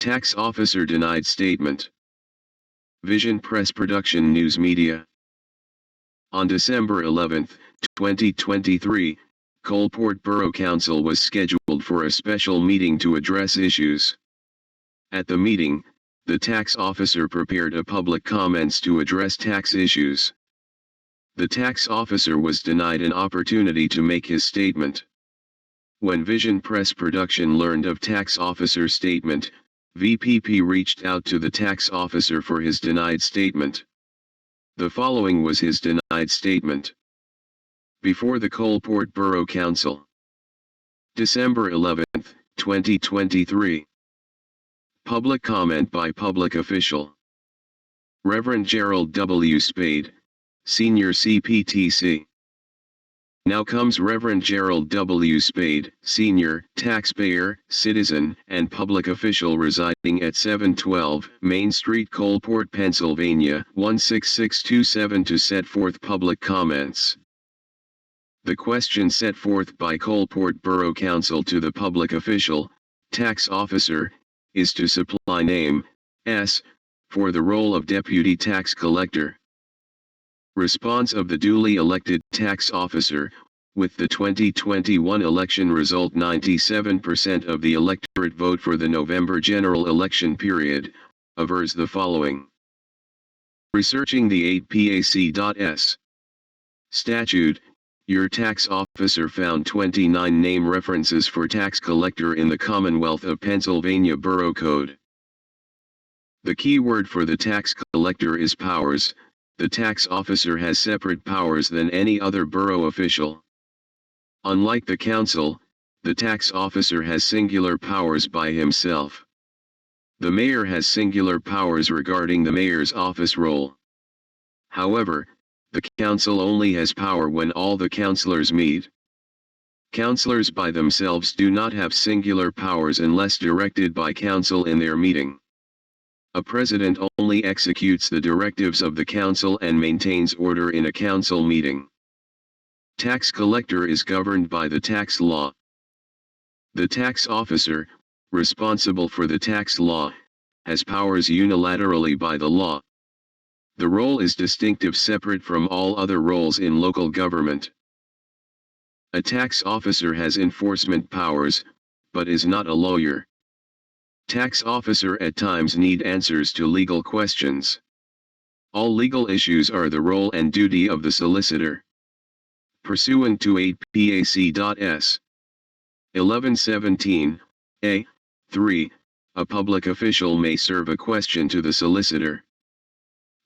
Tax officer denied statement. Vision Press Production News Media. On December 11, 2023, Coalport Borough Council was scheduled for a special meeting to address issues. At the meeting, the tax officer prepared a public comments to address tax issues. The tax officer was denied an opportunity to make his statement. When Vision Press Production learned of tax officer's statement, VPP reached out to the tax officer for his denied statement. The following was his denied statement. Before the Coalport Borough Council. December 11, 2023. Public comment by public official. Reverend Gerald W. Spade, Senior CPTC. Now comes Reverend Gerald W. Spade, Senior, taxpayer, citizen, and public official residing at 712 Main Street, Coalport, Pennsylvania, 16627 to set forth public comments. The question set forth by Coalport Borough Council to the public official, tax officer, is to supply name, S, for the role of deputy tax collector. Response of the duly elected tax officer, with the 2021 election result 97% of the electorate vote for the November general election period, avers the following. Researching the 8PAC.S. statute, your tax officer found 29 name references for tax collector in the Commonwealth of Pennsylvania Borough Code. The key word for the tax collector is powers. The tax officer has separate powers than any other borough official. Unlike the council, the tax officer has singular powers by himself. The mayor has singular powers regarding the mayor's office role. However, the council only has power when all the councillors meet. Councillors by themselves do not have singular powers unless directed by council in their meeting. A president only executes the directives of the council and maintains order in a council meeting. Tax collector is governed by the tax law. The tax officer, responsible for the tax law, has powers unilaterally by the law. The role is distinctive, separate from all other roles in local government. A tax officer has enforcement powers, but is not a lawyer. Tax officer at times need answers to legal questions. All legal issues are the role and duty of the solicitor. Pursuant to 8PAC.S. 1117, a. 3, a public official may serve a question to the solicitor.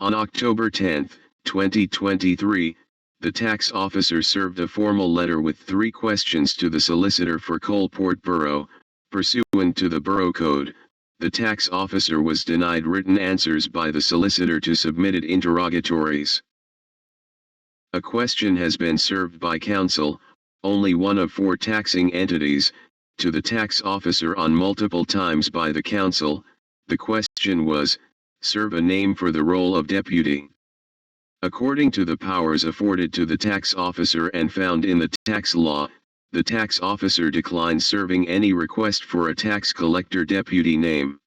On October 10, 2023, the tax officer served a formal letter with 3 questions to the solicitor for Coalport Borough. Pursuant to the Borough Code, the tax officer was denied written answers by the solicitor to submitted interrogatories. A question has been served by council, only one of 4 taxing entities, to the tax officer on multiple times by the council. The question was, serve a name for the role of deputy. According to the powers afforded to the tax officer and found in the tax law, the tax officer declines serving any request for a tax collector deputy name.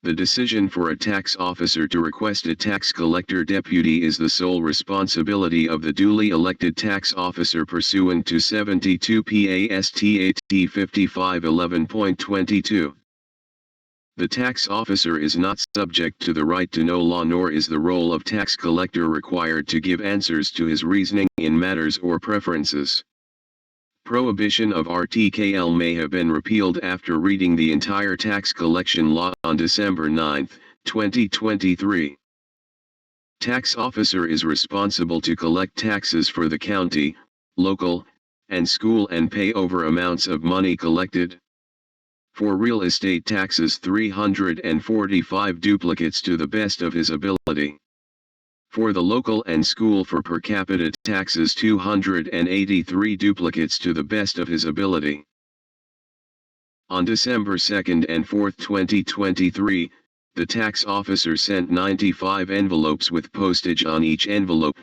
The decision for a tax officer to request a tax collector deputy is the sole responsibility of the duly elected tax officer pursuant to 72 PASTAT 5511.22. The tax officer is not subject to the right to know law, nor is the role of tax collector required to give answers to his reasoning in matters or preferences. Prohibition of RTKL may have been repealed after reading the entire tax collection law on December 9, 2023. Tax officer is responsible to collect taxes for the county, local, and school and pay over amounts of money collected. For real estate taxes 345 duplicates to the best of his ability. For the local and school for per capita taxes 283 duplicates to the best of his ability. On December 2 and 4, 2023, the tax officer sent 95 envelopes with postage on each envelope,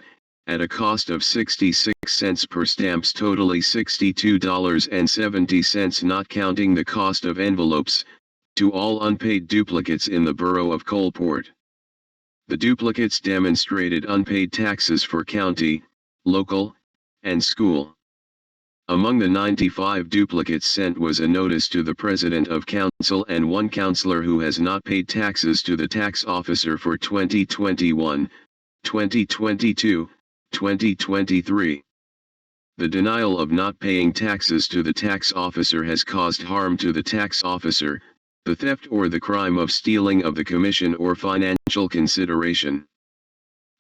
at a cost of 66 cents per stamps, totally $62.70 not counting the cost of envelopes, to all unpaid duplicates in the borough of Coalport. The duplicates demonstrated unpaid taxes for county, local, and school. Among the 95 duplicates sent was a notice to the President of Council and one councillor who has not paid taxes to the tax officer for 2021, 2022, 2023. The denial of not paying taxes to the tax officer has caused harm to the tax officer, the theft or the crime of stealing of the commission or financial consideration.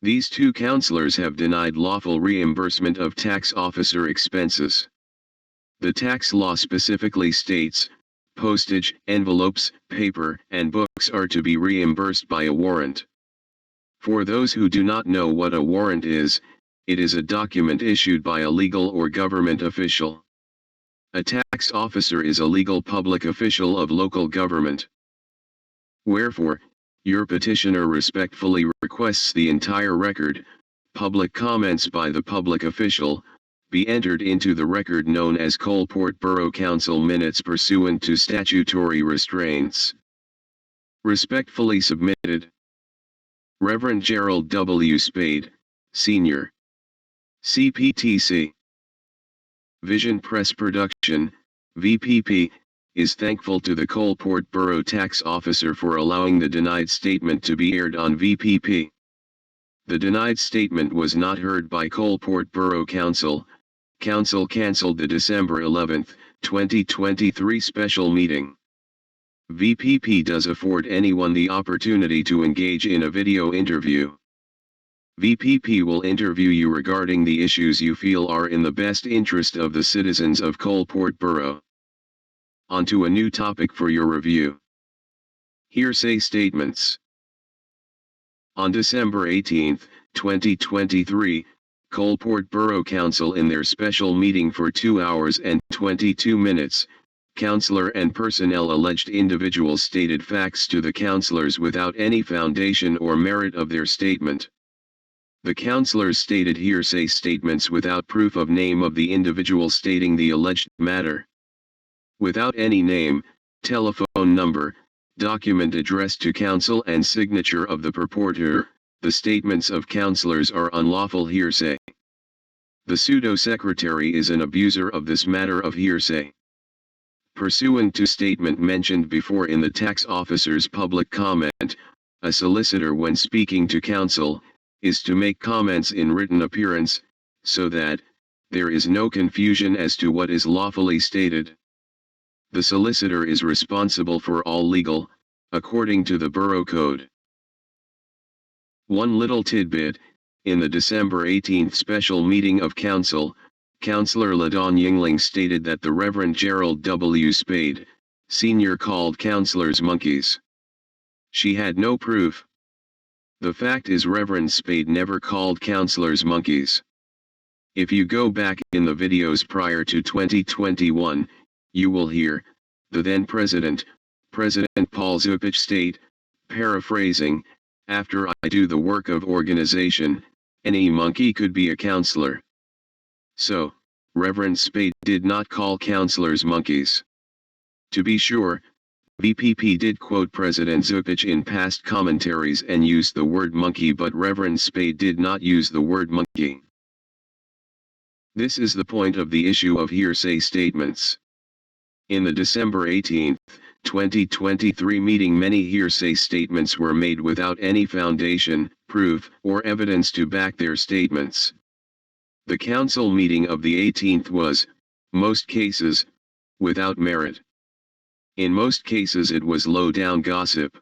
These two councillors have denied lawful reimbursement of tax officer expenses. The tax law specifically states, postage, envelopes, paper, and books are to be reimbursed by a warrant. For those who do not know what a warrant is, it is a document issued by a legal or government official. A tax officer is a legal public official of local government. Wherefore, your petitioner respectfully requests the entire record, public comments by the public official, be entered into the record known as Coalport Borough Council minutes pursuant to statutory restraints. Respectfully submitted. Reverend Gerald W. Spade, Sr. CPTC. Vision Press Production, VPP, is thankful to the Coalport Borough Tax Officer for allowing the denied statement to be aired on VPP. The denied statement was not heard by Coalport Borough Council. Council cancelled the December 11, 2023 special meeting. VPP does afford anyone the opportunity to engage in a video interview. VPP will interview you regarding the issues you feel are in the best interest of the citizens of Coalport Borough. On to a new topic for your review. Hearsay statements. On December 18, 2023, Coalport Borough Council in their special meeting for 2 hours and 22 minutes, councillor and personnel alleged individuals stated facts to the councillors without any foundation or merit of their statement. The councillors stated hearsay statements without proof of name of the individual stating the alleged matter. Without any name, telephone number, document addressed to council and signature of the purporter, the statements of councillors are unlawful hearsay. The pseudo-secretary is an abuser of this matter of hearsay. Pursuant to statement mentioned before in the tax officer's public comment, a solicitor when speaking to council, is to make comments in written appearance, so that there is no confusion as to what is lawfully stated. The solicitor is responsible for all legal, according to the Borough Code. One little tidbit, in the December 18 special meeting of Council, Councillor LaDawn Yingling stated that the Reverend Gerald W. Spade, Sr. called councillors monkeys. She had no proof. The fact is Reverend Spade never called councillors monkeys. If you go back in the videos prior to 2021, you will hear the then President Paul Zupich state, paraphrasing, "After I do the work of organization, any monkey could be a councillor." So, Reverend Spade did not call councillors monkeys. To be sure, VPP did quote President Zupich in past commentaries and used the word monkey, but Reverend Spade did not use the word monkey. This is the point of the issue of hearsay statements. In the December 18, 2023 meeting, many hearsay statements were made without any foundation, proof, or evidence to back their statements. The council meeting of the 18th was, most cases, without merit. In most cases it was low-down gossip.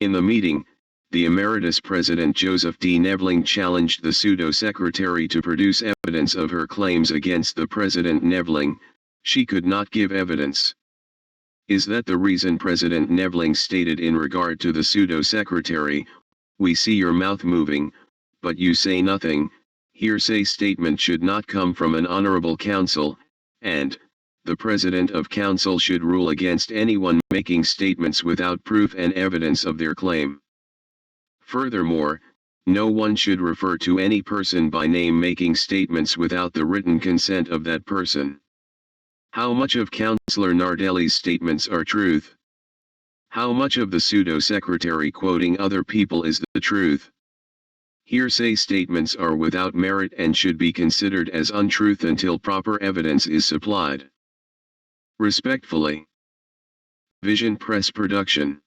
In the meeting, the Emeritus President Joseph D. Nevling challenged the pseudo-secretary to produce evidence of her claims against the President. Nevling, she could not give evidence. Is that the reason? President Nevling stated in regard to the pseudo-secretary, "We see your mouth moving, but you say nothing. Hearsay statement should not come from an honorable council, and the President of Council should rule against anyone making statements without proof and evidence of their claim. Furthermore, no one should refer to any person by name making statements without the written consent of that person." How much of Councillor Nardelli's statements are truth? How much of the pseudo-secretary quoting other people is the truth? Hearsay statements are without merit and should be considered as untruth until proper evidence is supplied. Respectfully. Vision Press Production.